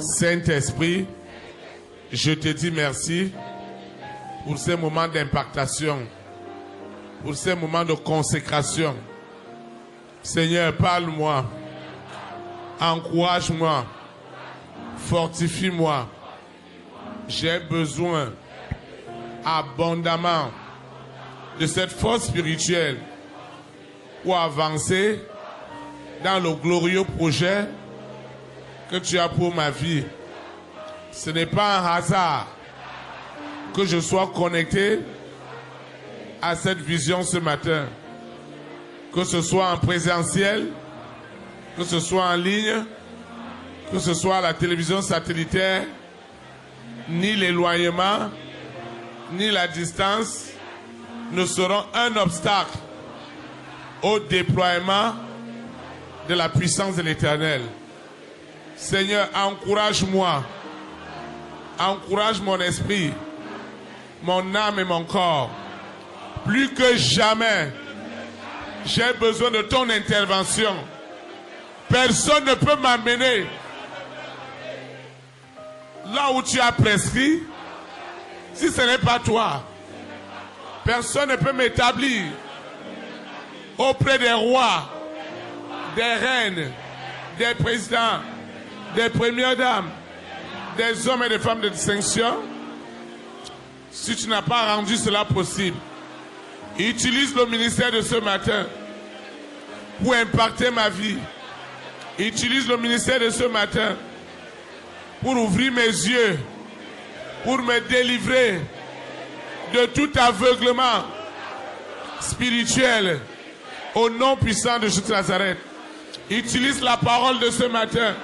Saint-Esprit, je te dis merci pour ces moments d'impactation, pour ces moments de consécration. Seigneur, parle-moi, encourage-moi, fortifie-moi. J'ai besoin abondamment de cette force spirituelle pour avancer dans le glorieux projet que tu as pour ma vie. Ce n'est pas un hasard que je sois connecté à cette vision ce matin. Que ce soit en présentiel, que ce soit en ligne, que ce soit à la télévision satellitaire, ni l'éloignement, ni la distance ne seront un obstacle au déploiement de la puissance de l'Éternel. Seigneur, encourage-moi, encourage mon esprit, mon âme et mon corps. Plus que jamais, j'ai besoin de ton intervention. Personne ne peut m'amener là où tu as prescrit si ce n'est pas toi. Personne ne peut m'établir auprès des rois, des reines, des présidents, des premières dames, des hommes et des femmes de distinction, si tu n'as pas rendu cela possible. Utilise le ministère de ce matin pour impacter ma vie. Utilise le ministère de ce matin pour ouvrir mes yeux, pour me délivrer de tout aveuglement spirituel au nom puissant de Jésus de Nazareth. Utilise la parole de ce matin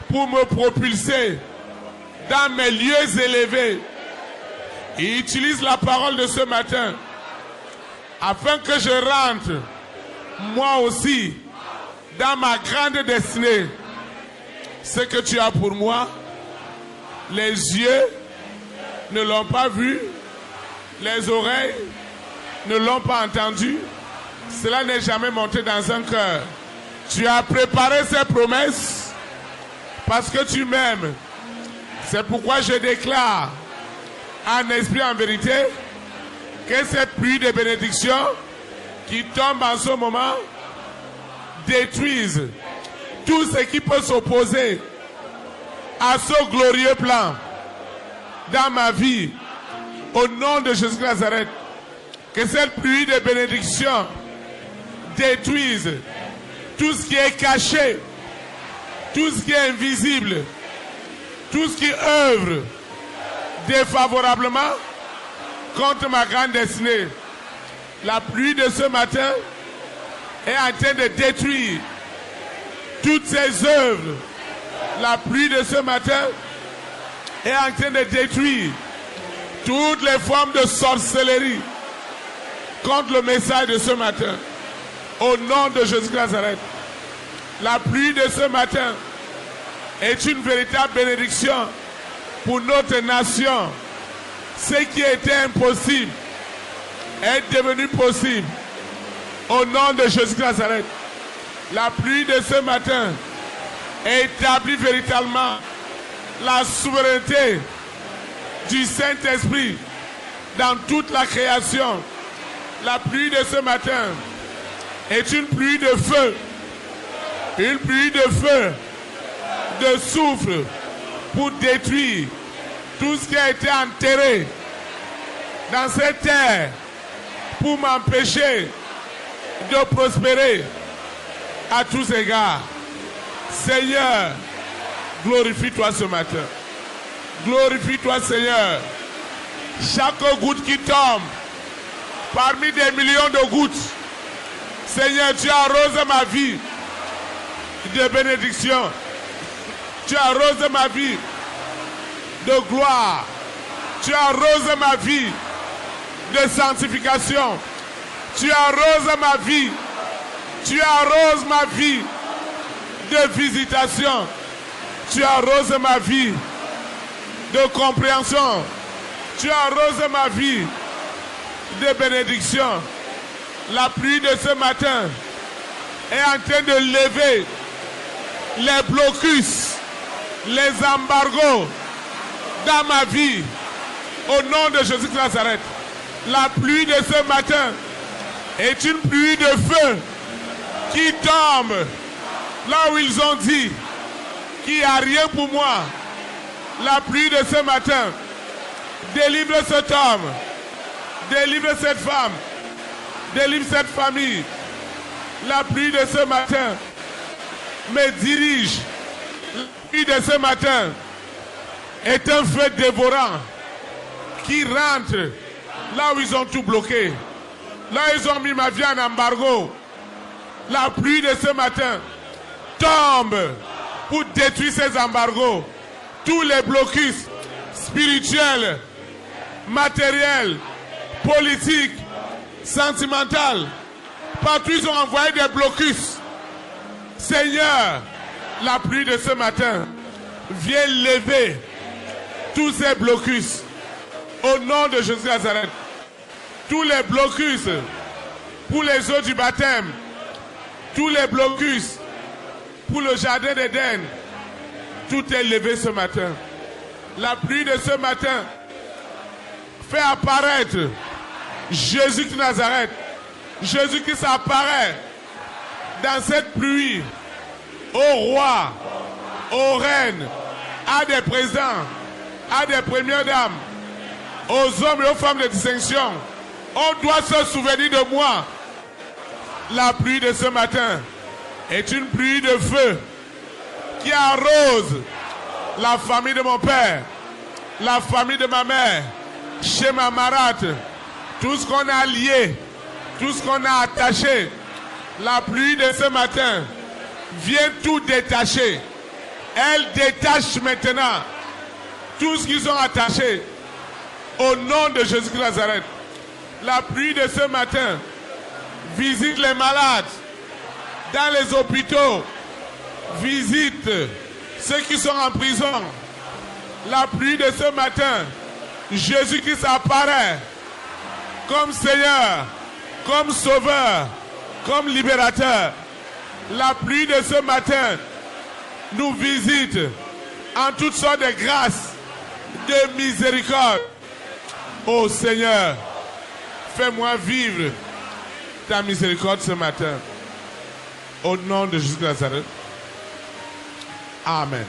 pour me propulser dans mes lieux élevés. Et utilise la parole de ce matin afin que je rentre moi aussi dans ma grande destinée. Ce que tu as pour moi, les yeux ne l'ont pas vu, les oreilles ne l'ont pas entendu, cela n'est jamais monté dans un cœur. Tu as préparé ces promesses parce que tu m'aimes. C'est pourquoi je déclare en esprit, en vérité, que cette pluie de bénédiction qui tombe en ce moment détruise tout ce qui peut s'opposer à ce glorieux plan dans ma vie. Au nom de Jésus de Nazareth, que cette pluie de bénédiction détruise tout ce qui est caché, tout ce qui est invisible, tout ce qui œuvre défavorablement contre ma grande destinée. La pluie de ce matin est en train de détruire toutes ces œuvres. La pluie de ce matin est en train de détruire toutes les formes de sorcellerie contre le message de ce matin. Au nom de Jésus de Nazareth, la pluie de ce matin est une véritable bénédiction pour notre nation. Ce qui était impossible est devenu possible. Au nom de Jésus de Nazareth, la pluie de ce matin établit véritablement la souveraineté du Saint-Esprit dans toute la création. La pluie de ce matin est une pluie de feu, une pluie de feu, de soufre pour détruire tout ce qui a été enterré dans cette terre pour m'empêcher de prospérer à tous égards. Seigneur, glorifie-toi ce matin. Glorifie-toi, Seigneur. Chaque goutte qui tombe parmi des millions de gouttes, Seigneur, tu arroses ma vie de bénédiction. Tu arroses ma vie de gloire. Tu arroses ma vie de sanctification. Tu arroses ma vie. Tu arroses ma vie de visitation. Tu arroses ma vie de compréhension. Tu arroses ma vie de bénédiction. La pluie de ce matin est en train de lever les blocus les embargos dans ma vie. Au nom de Jésus de Nazareth, la pluie de ce matin est une pluie de feu qui tombe là où ils ont dit qu'il n'y a rien pour moi. La pluie de ce matin délivre cet homme, délivre cette femme, délivre cette famille. La pluie de ce matin me dirige. La pluie de ce matin est un feu dévorant qui rentre là où ils ont tout bloqué. Là où ils ont mis ma vie en embargo. La pluie de ce matin tombe pour détruire ces embargos. Tous les blocus spirituels, matériels, politiques, sentimentaux. Partout ils ont envoyé des blocus. Seigneur, la pluie de ce matin vient lever tous ces blocus. Au nom de Jésus de Nazareth. Tous les blocus pour les eaux du baptême. Tous les blocus pour le jardin d'Éden. Tout est levé ce matin. La pluie de ce matin fait apparaître Jésus de Nazareth. Jésus qui s'apparaît dans cette pluie au roi, aux reines, à des présidents, à des premières dames, aux hommes et aux femmes de distinction. On doit se souvenir de moi. La pluie de ce matin est une pluie de feu qui arrose la famille de mon père, la famille de ma mère, chez ma marate, tout ce qu'on a lié, tout ce qu'on a attaché. La pluie de ce matin vient tout détacher. Elle détache maintenant tout ce qu'ils ont attaché. Au nom de Jésus de Nazareth, la pluie de ce matin visite les malades dans les hôpitaux, visite ceux qui sont en prison. La pluie de ce matin, Jésus-Christ apparaît comme Seigneur, comme Sauveur, comme Libérateur. La pluie de ce matin nous visite en toutes sortes de grâces, de miséricorde. Oh Seigneur, fais-moi vivre ta miséricorde ce matin. Au nom de Jésus de Nazareth. Amen.